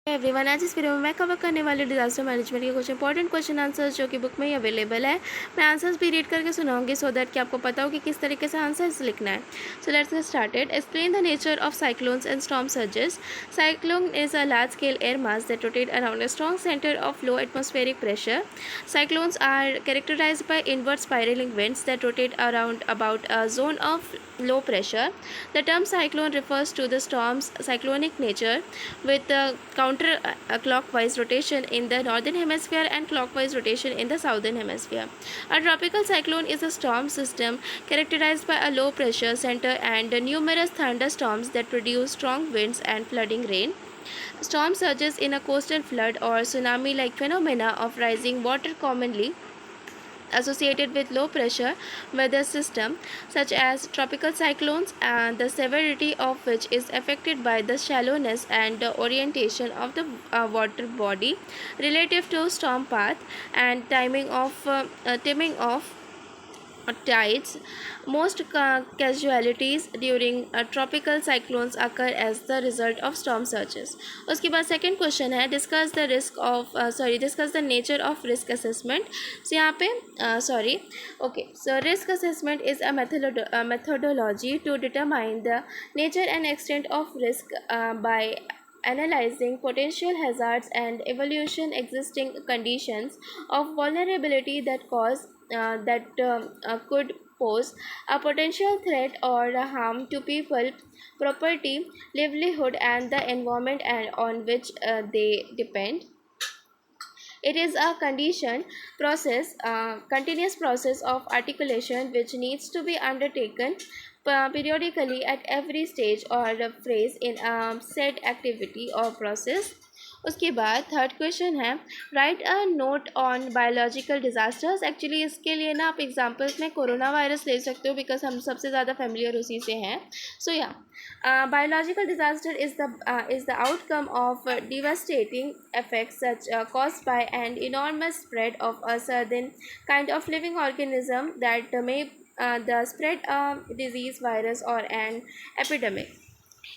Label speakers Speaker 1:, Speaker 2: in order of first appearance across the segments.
Speaker 1: Everyone, आज इस video में मैं कवर करने वाले डिजास्टर मैनेजमेंट के कुछ इंपॉर्टेंट क्वेश्चन आंसर्स जो कि बुक में ही अवेलेबल है। मैं आंसर्स भी रीड करके सुनाऊंगी सो दैट कि आपको पता हो कि किस तरीके से आंसर्स लिखना है। So let's get started. Explain the nature of cyclones and storm surges. Cyclone is a large-scale air mass that rotates around a strong center of low atmospheric pressure. Cyclones are characterized by inward spiraling winds that rotate around about a zone of low pressure. The term cyclone refers to the storm's cyclonic nature, with counter-clockwise rotation in the northern hemisphere and clockwise rotation in the southern hemisphere. A tropical cyclone is a storm system characterized by a low pressure center and numerous thunderstorms that produce strong winds and flooding rain. Storm surges in a coastal flood or tsunami like phenomena of rising water commonly associated with low pressure weather system such as tropical cyclones, and the severity of which is affected by the shallowness and orientation of the water body relative to storm path and timing of tides. Most casualties during tropical cyclones occur as the result of storm surges. उसके बाद second question है, discuss the nature of risk assessment. So यहाँ पे so risk assessment is a methodology to determine the nature and extent of risk by analyzing potential hazards and evaluation existing conditions of vulnerability that could pose a potential threat or harm to people, property, livelihood, and the environment on which they depend. It is a continuous process of articulation which needs to be undertaken periodically at every stage or phase in a said activity or process. उसके बाद third question है, right a note on biological disasters. Actually इसके लिए ना आप examples में corona virus ले सकते हो बिकॉज हम सबसे ज़्यादा फेमिलियर उसी से हैं. सो या biological disaster is the outcome of devastating effects such caused by an enormous spread of a certain kind of living organism that may the spread a disease, virus, or an epidemic.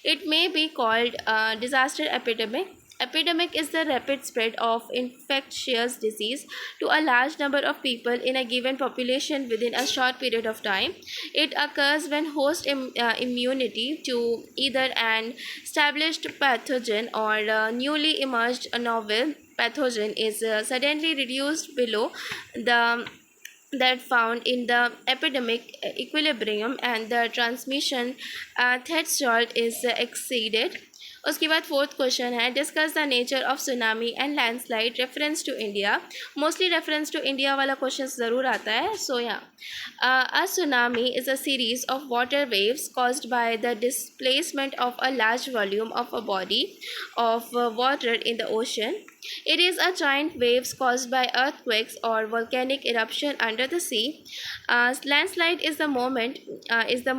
Speaker 1: It may be called a disaster epidemic. Epidemic is the rapid spread of infectious disease to a large number of people in a given population within a short period of time. It occurs when host immunity to either an established pathogen or a newly emerged novel pathogen is suddenly reduced below the that found in the epidemic equilibrium, and the transmission threshold is exceeded. उसके बाद fourth question है, discuss the nature of tsunami and landslide reference to India. Mostly reference to India वाला question ज़रूर आता है. So यहाँ a tsunami is a series of water waves caused by the displacement of a large volume of a body of water in the ocean. It is a giant waves caused by earthquakes or volcanic eruption under the sea. Landslide is the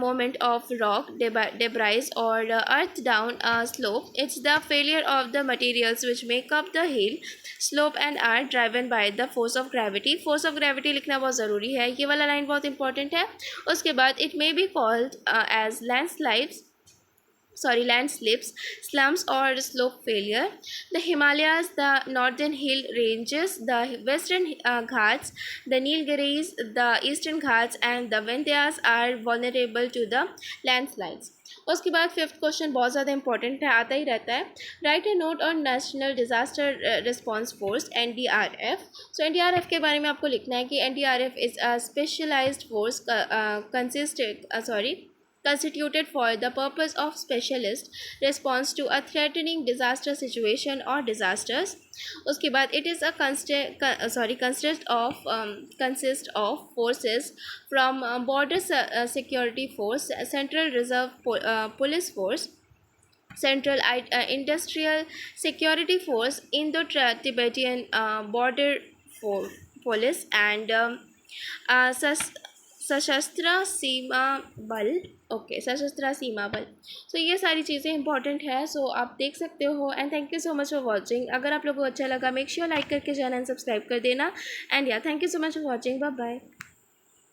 Speaker 1: moment of rock debris or earth down a slope. It's the failure of the materials which make up the hill slope and are driven by the force of gravity. Force of gravity लिखना बहुत ज़रूरी है, ये वाला line बहुत important है. उसके बाद it may be called as landslips, slumps, or slope failure. The Himalayas, the northern hill ranges, the western Ghats, the Nilgiris, the eastern Ghats, and the Vindhyas are vulnerable to the landslides. उसके बाद fifth question बहुत ज़्यादा important है, आता ही रहता है. Write a note on national disaster response force NDRF. So NDRF के बारे में आपको लिखना है कि NDRF is a specialized force constituted for the purpose of specialist response to a threatening disaster situation or disasters. उसके बाद it is a consist of forces from border security force, central reserve police force, central industrial security force, Indo-Tibetan border police, and सशस्त्र सीमा बल. सशस्त्र सीमा बल. सो ये सारी चीज़ें important है. सो आप देख सकते हो. And thank you so much for watching. अगर आप लोगों को अच्छा लगा मेक श्योर लाइक करके चैनल सब्सक्राइब कर देना. एंड या thank you so much for watching. Bye bye.